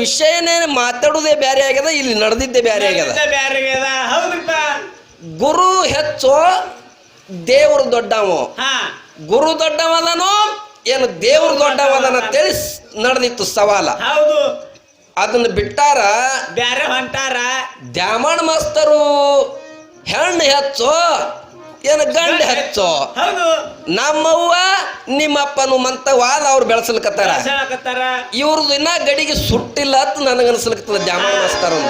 ವಿಷಯನೇ ಮಾತಾಡುವುದೇ ಬೇರೆ ಆಗ್ಯದ, ಇಲ್ಲಿ ನಡೆದಿದ್ದೇ ಬೇರೆ ಆಗ್ಯದ. ಗುರು ಹೆಚ್ಚು ದೇವರು ದೊಡ್ಡವ, ಗುರು ದೊಡ್ಡವದನೋ ಏನು ದೇವ್ರು ದೊಡ್ಡವದನ ಅಂತೇಳಿ ನಡೆದಿತ್ತು ಸವಾಲ. ಅದನ್ನ ಬಿಟ್ಟಾರ ಬ್ಯಾರೆ ಹೊಂಟಾರ. ದ್ಯಾಮಣ್ಣ ಮಾಸ್ತರು ಹೆಣ್ಣು ಹೆಚ್ಚು ಏನು ಗಂಡ ಹೆಚ್ಚು, ನಮ್ಮವ್ವ ನಿಮ್ಮಪ್ಪನು ಮಂತ ವಾದ ಅವ್ರು ಬೆಳೆಸಲ್ಕತ್ತಾರ. ಇವ್ರದ್ದು ಇನ್ನ ಗಡಿಗೆ ಸುಟ್ಟಿಲ್ಲ ಅಂತ ನನಗನ್ಸಲ್ಕತ್ತದ. ದ್ಯಾಮಣ್ಣ ಮಾಸ್ತರು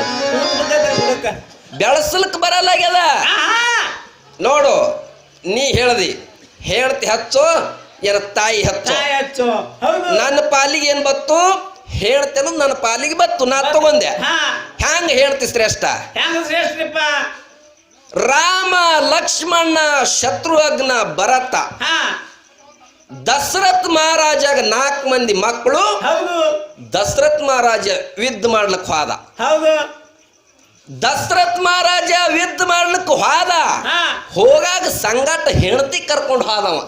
ಬೆಳೆಸಲ್ಕ್ ಬರಲ್ಲಾಗ್ಯದ ನೋಡು. ನೀ ಹೇಳ್ದಿ ಹೇಳ್ತಿ ಹೆಚ್ಚು ಏನ ತಾಯಿ ಹೆಚ್ಚು. ನನ್ನ ಪಾಲಿಗೆ ಏನ್ ಬತ್ತು ಹೇಳ್ತೇನ, ನನ್ನ ಪಾಲಿಗೆ ಬತ್ತು, ನಾ ತಗೊಂಡೆ. ಹ್ಯಾಂಗ ಹೇಳ್ತಿ ಶ್ರೇಷ್ಠ? ರಾಮ ಲಕ್ಷ್ಮಣ ಶತ್ರುಘ್ನ ಭರತ ದಶರಥ್ ಮಹಾರಾಜಾಗ 4 ಮಂದಿ ಮಕ್ಕಳು. ದಶರಥ್ ಮಹಾರಾಜ ಯುದ್ಧ ಮಾಡ್ಲಿಕ್ಕೆ ಹೋದ. ದಶರಥ್ ಮಹಾರಾಜ ಯುದ್ಧ ಮಾಡ್ಲಿಕ್ಕೆ ಹೋಗಾಗ ಸಂಗಟ ಹೆಂಡತಿ ಕರ್ಕೊಂಡು ಹೋದವ.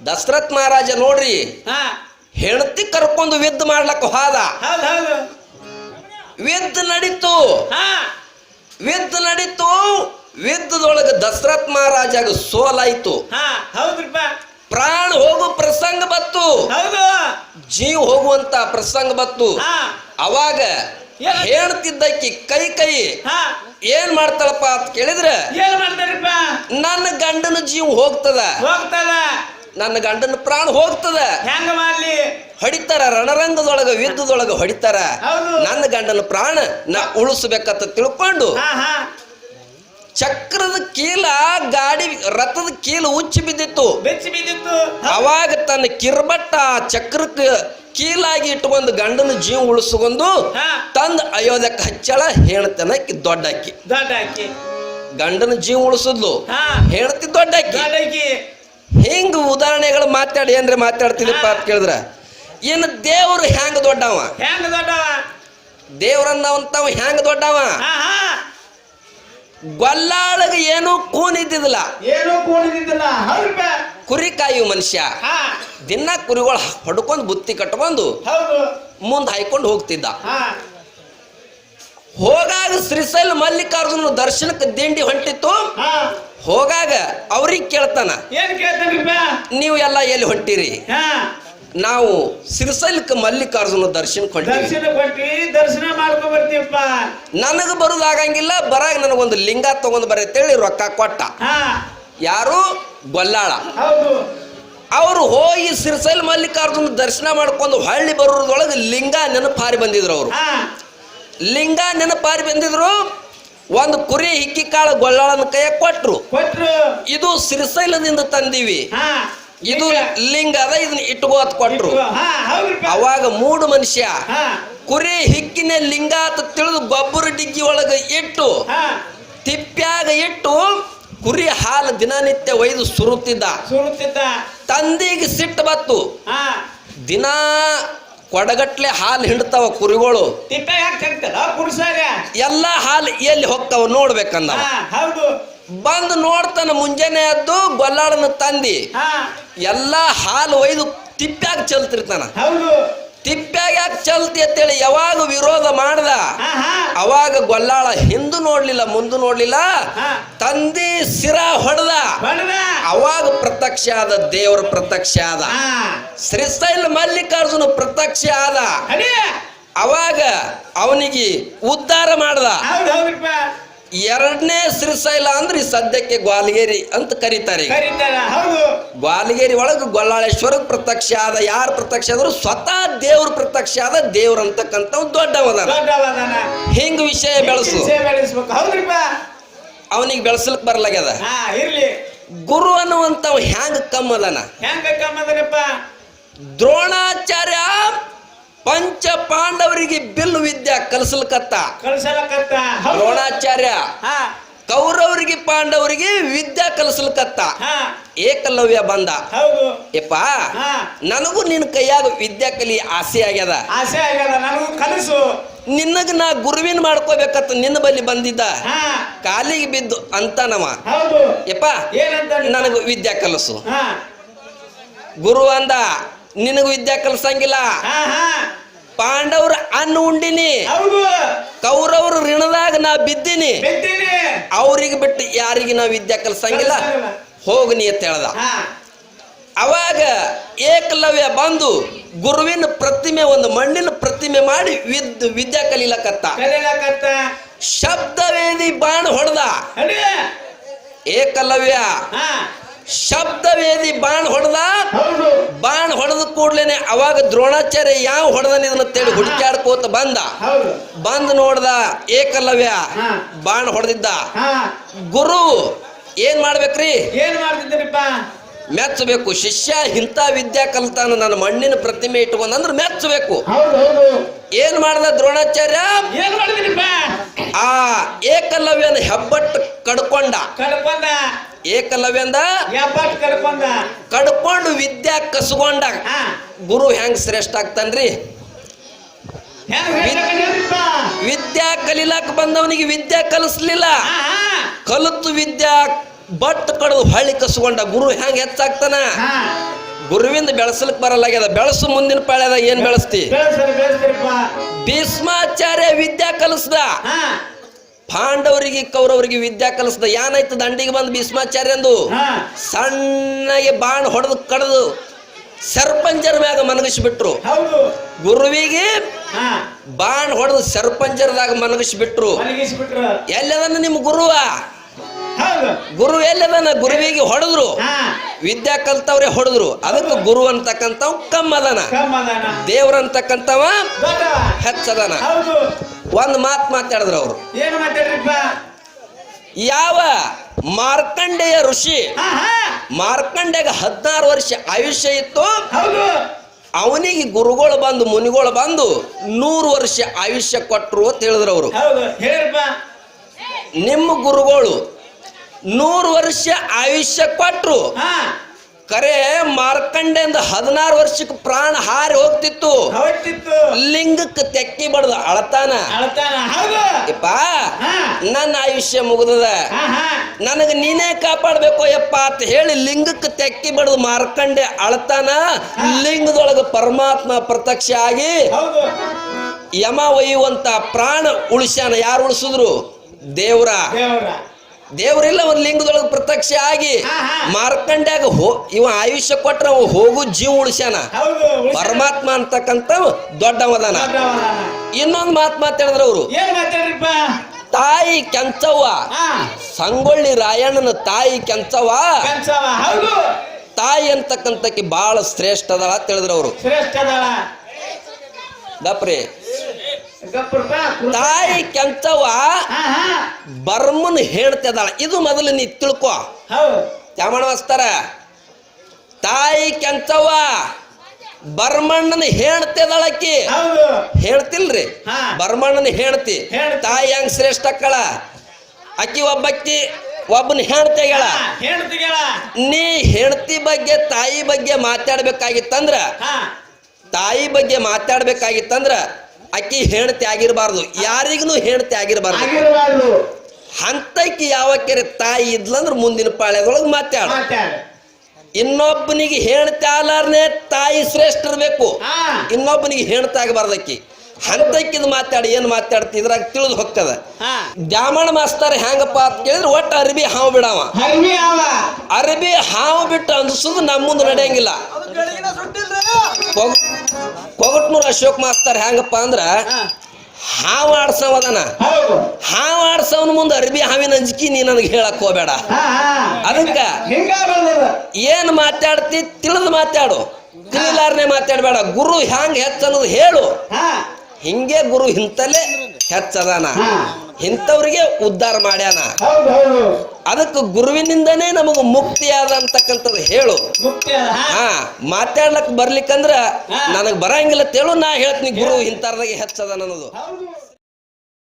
ದಶರಥ್ ಮಹಾರಾಜ ನೋಡ್ರಿ ಹೆಂಡತಿ ಕರ್ಕೊಂಡು ಯುದ್ಧ ಮಾಡ್ಲಕ್ಕ ಹೋದ. ಯುದ್ಧ ನಡೀತು. ಯುದ್ಧದೊಳಗ ದಶರಥ್ ಮಹಾರಾಜಾಗ ಸೋಲಾಯ್ತು. ಪ್ರಾಣ ಹೋಗು ಪ್ರಸಂಗ ಬತ್ತು, ಜೀವ ಹೋಗುವಂತ ಪ್ರಸಂಗ ಬತ್ತು. ಅವಾಗ ಹೇಳ್ತಿದ್ದಕ್ಕಿ ಕೈ ಏನ್ ಮಾಡ್ತಾಳಪ್ಪ ಅಂತ ಕೇಳಿದ್ರೆ, ನನ್ನ ಗಂಡನ ಜೀವ ಹೋಗ್ತದ, ನನ್ನ ಗಂಡನ ಪ್ರಾಣ ಹೋಗ್ತದ. ಹೊಡಿತಾರ ರಣರಂಗದೊಳಗ ಯುದ್ಧದೊಳಗ ಹೊಡಿತಾರ. ನನ್ನ ಗಂಡನ ಪ್ರಾಣ ನಾ ಉಳಿಸ್ಬೇಕಂತ ತಿಳ್ಕೊಂಡು ಚಕ್ರದ ಕೀಲ ಗಾಡಿ ರಥದ ಕೀಲು ಉಚ್ಚಿ ಬಿದ್ದಿತ್ತು. ಅವಾಗ ತನ್ನ ಕಿರ್ಬಟ್ಟ ಚಕ್ರಕ್ಕೆ ಕೀಲಾಗಿ ಇಟ್ಕೊಂಡು ಗಂಡನ ಜೀವ ಉಳಿಸ್ಕೊಂಡು ತಂದ ಅಯೋಧ್ಯಕ್ಕೆ ಹಚ್ಚಳ. ಹೇಳ್ತಾನಕ್ಕಿ ದೊಡ್ಡಕ್ಕಿ ಗಂಡನ ಜೀವ ಉಳಿಸಿದ್ಲು, ಹೇಳ್ತಿ ದೊಡ್ಡಕ್ಕಿ. ಹಿಂಗ ಉದಾಹರಣೆಗಳು ಮಾತಾಡಿ ಅಂದ್ರೆ ಮಾತಾಡ್ತಿದಪ್ಪ ಅಂತ ಕೇಳಿದ್ರ, ಇನ್ನು ದೇವ್ರು ಹ್ಯಾಂಗ ದೊಡ್ಡವ, ದೇವ್ರನ್ನವಂತವ ಹ್ಯಾಂಗ ದೊಡ್ಡವ. ಗೊಲ್ಲಾಳಗ ಏನೂ ಕೂನಿದ್ದಿಲ್ಲ, ಕುರಿ ಕಾಯು ಮನುಷ್ಯ ದಿನ ಕುರಿಗಳು ಹೊಡ್ಕೊಂಡು ಬುತ್ತಿ ಕಟ್ಕೊಂಡು ಮುಂದೆ ಹಾಯ್ಕೊಂಡು ಹೋಗ್ತಿದ್ದ. ಹೋಗಾಗ ಶ್ರೀಶೈಲ ಮಲ್ಲಿಕಾರ್ಜುನ ದರ್ಶನಕ್ಕೆ ದಿಂಡಿ ಹೊಂಟಿತ್ತು. ಹೋಗಾಗ ಅವ್ರಿಗೆ ಕೇಳ್ತಾನ, ನೀವು ಎಲ್ಲ ಎಲ್ಲಿ ಹೊಂಟಿರಿ? ನಾವು ಶ್ರೀಶೈಲಕ್ಕೆ ಮಲ್ಲಿಕಾರ್ಜುನ ದರ್ಶನಕ್ಕೆ ಹೊಂಟಿವಿ, ದರ್ಶನ ಮಾಡ್ಕೊಂಡ್ ಬರ್ತೀವಪ್ಪ. ನನಗ ಬರುದಾಗಂಗಿಲ್ಲ, ಬರಾಗ ನನಗೊಂದು ಲಿಂಗ ತಗೊಂಡ್ ಬರತ್ತೇಳಿ ರೊಕ್ಕ ಕೊಟ್ಟ. ಯಾರು? ಗೊಲ್ಲಾಳ. ಅವರು ಹೋಗಿ ಶ್ರೀಶೈಲ ಮಲ್ಲಿಕಾರ್ಜುನ ದರ್ಶನ ಮಾಡ್ಕೊಂಡು ಹಳ್ಳಿ ಬರೋದ್ರೊಳಗೆ ಲಿಂಗ ನೆನಪಾರಿ ಬಂದಿದ್ರು. ಅವರು ಲಿಂಗ ನೆನಪಾರಿ ಬಂದಿದ್ರು. ಒಂದು ಕುರಿ ಹಿಕ್ಕಿ ಕಾಳು ಗೊಲ್ಲಾಳನ ಕೈಯ ಕೊಟ್ರು. ಇದು ಶ್ರೀಶೈಲದಿಂದ ತಂದೀವಿ, ಇದು ಲಿಂಗ ಅದ, ಇದನ್ನ ಇಟ್ಕೋತ ಕೊಟ್ರು. ಅವಾಗ ಮೂಡು ಮನುಷ್ಯ ಕುರಿ ಹಿಕ್ಕಿನ ಲಿಂಗ ಅಂತ ತಿಳಿದು ಗೊಬ್ಬರ ಡಿಗ್ಗಿ ಒಳಗ ಇಟ್ಟು ತಿಪ್ಪ್ಯಾಗ ಇಟ್ಟು ಕುರಿ ಹಾಲು ದಿನನಿತ್ಯ ಒಯ್ದು ಸುರುತ್ತಿದ್ದ. ತಂದೆಗೆ ಸಿಟ್ಟು ಬತ್ತು. ದಿನ ಕೊಡಗಟ್ಲೆ ಹಾಲು ಹಿಂಡ್ತಾವ ಕುರಿಗಳು, ಎಲ್ಲ ಹಾಲು ಎಲ್ಲಿ ಹೋಗ್ತಾವ ನೋಡ್ಬೇಕಂದ. ಬಂದು ನೋಡ್ತಾನ, ಮುಂಜಾನೆ ಎದ್ದು ಗೊಲ್ಲಾಳನ ತಂದಿ ಎಲ್ಲಾ ಹಾಲು ಒಯ್ದು ತಿಪ್ಪ್ಯಾಗ ಚಲ್ತಿರ್ತಾನ. ತಿಪ್ಪ್ಯಾಗ ಯಾಕೆ ಚಲ್ತಿ ಅಂತೇಳಿ ಯಾವಾಗ ವಿರೋಧ ಮಾಡ್ದ, ಅವಾಗ ಗೊಲ್ಲಾಳ ಹಿಂದು ನೋಡ್ಲಿಲ್ಲ ಮುಂದೆ ನೋಡ್ಲಿಲ್ಲ, ತಂದಿ ಸಿರ ಹೊಡೆದ. ಅವಾಗ ಪ್ರತ್ಯಕ್ಷ ಆದ, ದೇವರ ಪ್ರತ್ಯಕ್ಷ ಆದ, ಶ್ರೀಶೈಲ ಮಲ್ಲಿಕಾರ್ಜುನ ಪ್ರತ್ಯಕ್ಷ ಆದ. ಅವಾಗ ಅವನಿಗೆ ಉದ್ಧಾರ ಮಾಡ್ದ. ಎರಡನೇ ಶ್ರೀಶೈಲ ಅಂದ್ರೆ ಸದ್ಯಕ್ಕೆ ಗ್ವಾಲ್ಗೇರಿ ಅಂತ ಕರೀತಾರೆ. ಗ್ವಾಲ್ಗೇರಿ ಒಳಗೆ ಗೊಲ್ಲಾಳೇಶ್ವರ ಪ್ರತ್ಯಕ್ಷ ಆದ. ಯಾರು ಪ್ರತ್ಯಕ್ಷ ಆದ್ರು? ಸ್ವತಃ ದೇವ್ರ ಪ್ರತ್ಯಕ್ಷ ಆದ. ದೇವ್ರ ಅಂತಕ್ಕಂಥ ದೊಡ್ಡವದಾನ. ಹಿಂಗ ವಿಷಯ ಬೆಳೆಸು. ಅವನಿಗೆ ಬೆಳೆಸಲಿಕ್ಕೆ ಬರ್ಲಾಗ್ಯದ. ಗುರು ಅನ್ನುವಂಥವ್ ಹ್ಯಾಂಗ ಕಮ್ಮದನ? ದ್ರೋಣಾಚಾರ್ಯ ಪಂಚ ಪಾಂಡವರಿಗೆ ಬಿಲ್ಲು ವಿದ್ಯಾ ಕಲಿಸಲ್ಕತ್ತ. ದ್ರೋಣಾಚಾರ್ಯ ಕೌರವರಿಗೆ ಪಾಂಡವರಿಗೆ ವಿದ್ಯಾ ಕಲಿಸಲ್ಕತ್ತ. ಏಕಲವ್ಯ ಬಂದ, ಯಪ್ಪ ನನಗೂ ನಿನ್ನ ಕೈಯಾಗ ವಿದ್ಯಾ ಕಲಿ ಆಸೆ ಆಗ್ಯದ, ಕಲಿಸು. ನಿನ್ನಗ ನಾ ಗುರುವಿನ ಮಾಡ್ಕೋಬೇಕತ್ತ ನಿನ್ನ ಬಲ್ಲಿ ಬಂದಿದ್ದ. ಕಾಲಿಗೆ ಬಿದ್ದು ಅಂತನವ, ಯಪ್ಪ ನನಗ ವಿದ್ಯಾ ಕಲಿಸು. ಗುರು ಅಂದ, ನಿನಗ ವಿದ್ಯಾ ಕಲಿಸಂಗಿಲ್ಲ, ಪಾಂಡವ್ರ ಅನ್ನ ಉಂಡಿನಿ, ಕೌರವ್ರ ಋಣದಾಗ ನಾ ಬಿದ್ದೀನಿ, ಅವ್ರಿಗೆ ಬಿಟ್ಟು ಯಾರಿಗೆ ನಾವು ವಿದ್ಯಾ ಕಲ್ಸಂಗಿಲ್ಲ, ಹೋಗ್ನಿ ಅಂತ ಹೇಳ್ದ. ಅವಾಗ ಏಕಲವ್ಯ ಬಂದು ಗುರುವಿನ ಪ್ರತಿಮೆ, ಒಂದು ಮಣ್ಣಿನ ಪ್ರತಿಮೆ ಮಾಡಿ ವಿದ್ಯಾ ಕಲೀಲಕತ್ತ. ಶಬ್ದವೇದಿ ಬಾಣ ಹೊಡೆದ ಏಕಲವ್ಯ, ಶಬ್ದವೇದಿ ಬಾಣ ಹೊಡೆದ. ಬಾಣ ಹೊಡೆದ ಕೂಡ್ಲೇನೆ ಅವಾಗ ದ್ರೋಣಾಚಾರ್ಯ ಯಾವ ಹೊಡೆದನ ಇದನ್ನ ತೇಳಿ ಹುಡುಕ್ಯಾಡ್ಕೋತ ಬಂದ ನೋಡ್ದ ಏಕಲವ್ಯ ಬಾಣ ಹೊಡೆದಿದ್ದ. ಗುರು ಏನ್ ಮಾಡ್ಬೇಕ್ರಿ? ಏನ್ ಮಾಡ್ತಿದ್ದೀರಿಪ್ಪ? ಮೆಚ್ಚಬೇಕು. ಶಿಷ್ಯ ಇಂಥ ವಿದ್ಯಾ ಕಲ್ತಾನ, ನನ್ನ ಮಣ್ಣಿನ ಪ್ರತಿಮೆ ಇಟ್ಕೊಂಡ್ರೆ ಮೆಚ್ಚಬೇಕು. ಏನ್ ಮಾಡ್ದ ದ್ರೋಣಾಚಾರ್ಯ? ಏನ್ ಮಾಡಿದ್ರಿಪ್ಪ? ಆ ಏಕಲವ್ಯನ ಹೆಬ್ಬಟ್ಟು ಕಡ್ಕೊಂಡ. ಏಕಲವ್ಯಂದ ಕಡ್ಕೊಂಡು ವಿದ್ಯಾ ಕಸ್ಕೊಂಡ. ಗುರು ಹೆಂಗ್ ಶ್ರೇಷ್ಠ ಆಗ್ತಾನ್ರಿ? ವಿದ್ಯಾ ಕಲಿಲಾಕ ಬಂದವನಿಗೆ ವಿದ್ಯಾ ಕಲಿಸ್ಲಿಲ್ಲ, ಕಲಿತು ವಿದ್ಯಾ ಬಟ್ ಕಡ್ದು ಹಳ್ಳಿ ಕಸ್ಕೊಂಡ. ಗುರು ಹೆಂಗ್ ಹೆಚ್ಚಾಗ್ತಾನ? ಗುರುವಿಂದ ಬೆಳೆಸಲಿಕ್ ಬರಲ್ಲಾಗ್ಯದ. ಬೆಳೆಸು ಮುಂದಿನ ಪಾಳ್ಯದ ಏನ್ ಬೆಳೆಸ್ತಿ? ಭೀಷ್ಮಾಚಾರ್ಯ ವಿದ್ಯಾ ಕಲಿಸ್ದ, ಪಾಂಡವರಿಗೆ ಕೌರವರಿಗೆ ವಿದ್ಯಾ ಕಲಿಸ್ದ. ಏನಾಯ್ತು? ದಂಡಿಗೆ ಬಂದು ಭೀಷ್ಮಾಚಾರ್ಯಂದು ಸಣ್ಣಗೆ ಬಾಣ ಹೊಡೆದು ಕಡ್ದು ಸರ್ಪಂಜರ ಮ್ಯಾಗ ಮನಗಿಸ್ಬಿಟ್ರು. ಗುರುವಿಗೆ ಬಾಣ ಹೊಡೆದು ಸರ್ಪಂಜರದಾಗ ಮನಗಿಸ್ಬಿಟ್ರು. ಎಲ್ಲದನ್ನ ನಿಮ್ಮ ಗುರುವ? ಗುರು ಎಲ್ಲದನ್ನ? ಗುರುವಿಗೆ ಹೊಡೆದ್ರು, ವಿದ್ಯಾ ಕಲ್ತವ್ರೆ ಹೊಡೆದ್ರು. ಅದಕ್ಕೆ ಗುರು ಅಂತಕ್ಕಂಥವ್ ಕಮ್ಮದನ, ದೇವ್ರ ಅಂತಕ್ಕಂಥವ ಹೆಚ್ಚದನ. ಒಂದ್ ಮಾತು ಮಾತಾಡಿದ್ರು ಅವರು. ಏನು ಮಾತಾಡ್ರಿಪ್ಪ? ಯಾವ ಮಾರ್ಕಂಡೇಯ ಋಷಿ, ಮಾರ್ಕಂಡೆಗ 16 ವರ್ಷ ಆಯುಷ್ಯ ಇತ್ತು, ಅವನಿಗೆ ಗುರುಗಳು ಬಂದು ಮುನಿಗಳು ಬಂದು 100 ವರ್ಷ ಆಯುಷ್ಯ ಕೊಟ್ರು ಅಂತ ಹೇಳಿದ್ರು ಅವರು. ನಿಮ್ಮ ಗುರುಗಳು 100 ವರ್ಷ ಆಯುಷ್ಯ ಕೊಟ್ರು, ಕರೆ ಮಾರ್ಕಂಡೆಯಿಂದ 16 ವರ್ಷಕ್ಕೆ ಪ್ರಾಣ ಹಾರಿ ಹೋಗ್ತಿತ್ತು. ಲಿಂಗಕ್ಕೆ ತೆಕ್ಕಿ ಬಡ್ದು ಅಳತಾನ. ಯಪ್ಪ, ನನ್ನ ಆಯುಷ್ಯ ಮುಗಿದದ, ನನಗೆ ನೀನೇ ಕಾಪಾಡ್ಬೇಕು ಯಪ್ಪ ಅಂತ ಹೇಳಿ ಲಿಂಗಕ್ಕೆ ತೆಕ್ಕಿ ಬಡ್ದು ಮಾರ್ಕಂಡೆ ಅಳತಾನ. ಲಿಂಗದೊಳಗೆ ಪರಮಾತ್ಮ ಪ್ರತ್ಯಕ್ಷ ಆಗಿ ಯಮ ಒಯ್ಯುವಂತ ಪ್ರಾಣ ಉಳಿಸ್ಯಾನ. ಯಾರು ಉಳಿಸಿದ್ರು? ದೇವ್ರ. ದೇವ್ರಿಲ್ಲ, ಒಂದು ಲಿಂಗದೊಳಗೆ ಪ್ರತ್ಯಕ್ಷ ಆಗಿ ಮಾರ್ಕಂಡ್ಯಾಗ ಇವ ಆಯುಷ್ಯ ಕೊಟ್ರ ಅವ ಹೋಗು ಜೀವ ಉಳಿಸ್ಯಾನ. ಪರಮಾತ್ಮ ಅಂತಕ್ಕಂಥ ದೊಡ್ಡವದಾನ. ಇನ್ನೊಂದು ಮಾತು ಮಾತಾಡಿದ್ರ ಅವರು. ತಾಯಿ ಕೆಂಚವ್ವ, ಸಂಗೊಳ್ಳಿ ರಾಯಣ್ಣನ ತಾಯಿ ಕೆಂಚವ್ವ, ತಾಯಿ ಅಂತಕ್ಕಂಥಕ್ಕೆ ಬಹಳ ಶ್ರೇಷ್ಠ ಅದಾಳ ಅಂತ ಹೇಳಿದ್ರು ಅವರು. ದಪ್ರಿ ತಾಯಿ ಕೆಂಚವ್ವ ಬರ್ಮನ್ ಹೇಳ್ತಿದ್ದಾಳ. ಇದು ಮೊದಲು ನೀ ತಿಳ್ಕೊ. ಚಾಮಣವಸ್ತಾರ ತಾಯಿ ಕೆಂಚವ್ವ ಬರ್ಮಣ್ಣನ ಹೇಳ್ತಿದ್ದಾಳಕ್ಕಿ. ಹೇಳ್ತಿಲ್ರಿ? ಬರ್ಮಣ್ಣನ ಹೇಳ್ತಿ. ತಾಯಿ ಹೆಂಗ್ ಶ್ರೇಷ್ಠ ಅಕ್ಕಳ? ಅಕ್ಕಿ ಒಬ್ಬಕ್ಕಿ ಒಬ್ಬನ ಹೇಳ್ತಿಗಳ. ನೀ ಹೆಣ್ತಿ ಬಗ್ಗೆ ತಾಯಿ ಬಗ್ಗೆ ಮಾತಾಡ್ಬೇಕಾಗಿತ್ತಂದ್ರ, ತಾಯಿ ಬಗ್ಗೆ ಮಾತಾಡ್ಬೇಕಾಗಿತ್ತಂದ್ರ ಅಕ್ಕಿ ಹೆಣ್ತಿ ಆಗಿರಬಾರ್ದು, ಯಾರಿಗೂ ಹೆಣ್ತಿ ಆಗಿರಬಾರ್ದು. ಅಂತಕ್ಕೆ ಯಾವಕ್ಕೆ ತಾಯಿ ಇದ್ಲಂದ್ರ ಮುಂದಿನ ಪಾಳ್ಯದೊಳಗೆ ಮಾತಾಡ. ಇನ್ನೊಬ್ಬನಿಗೆ ಹೆಣ್ತಿ ಆಲಾರ್ನೆ ತಾಯಿ ಶ್ರೇಷ್ಠ ಇರ್ಬೇಕು, ಇನ್ನೊಬ್ಬನಿಗೆ ಹೆಣ್ತಿ ಆಗಬಾರ್ದಕ್ಕಿ. ಅಂತಕ್ಕಿದ್ ಮಾತಾಡಿ ಏನ್ ಮಾತಾಡ್ತಿ ಇದ್ರಾಗ ತಿಳಿದು ಹೋಗ್ತದ. ದ್ಯಾಮಣ ಮಾಸ್ತರ್ ಹೆಂಗಪ್ಪ ಅಂತ ಕೇಳಿದ್ರೆ ಒಟ್ಟು ಅರ್ಬಿ ಹಾವು ಬಿಡವ. ಅರ್ಬಿ ಹಾವು ಬಿಟ್ಟು ಅನ್ಸುದು ನಮ್ಮ ಮುಂದೆ ನಡೆಯಂಗಿಲ್ಲ. ಕೊಗಟ್ನೂರ್ ಅಶೋಕ್ ಮಾಸ್ತರ್ ಹೆಂಗಪ್ಪ ಅಂದ್ರ ಹಾವು ಆಡ್ಸವದನ. ಹಾವು ಆಡ್ಸವನ ಮುಂದೆ ಅರ್ಬಿ ಹಾವಿನ ಅಂಜಿಕೆ ನೀ ನನಗೆ ಹೇಳಕ್ ಹೋಗ್ಬೇಡ. ಅದಕ್ಕ ಏನ್ ಮಾತಾಡ್ತಿ ತಿಳಿದು ಮಾತಾಡು, ತಿಳಿಲಾರನೆ ಮಾತಾಡ್ಬೇಡ. ಗುರು ಹ್ಯಾಂಗ ಹೆಚ್ಚನ್ನೋದು ಹೇಳು. ಹಿಂಗೆ ಗುರು ಇಂತಲೇ ಹೆಚ್ಚದಾನ, ಇಂಥವ್ರಿಗೆ ಉದ್ಧಾರ ಮಾಡ್ಯಾನ. ಅದಕ್ಕೆ ಗುರುವಿನಿಂದನೇ ನಮಗ ಮುಕ್ತಿ ಆದಂತಕ್ಕಂಥದ್ದು ಹೇಳು. ಮಾತಾಡ್ಲಕ್ ಬರ್ಲಿಕ್ಕಂದ್ರ ನನಗ್ ಬರಂಗಿಲ್ಲ ತೇಳು, ನಾ ಹೇಳ್ತೀನಿ ಗುರು ಇಂಥವ್ರಿಗೆ ಹೆಚ್ಚದಾನ ಅನ್ನೋದು.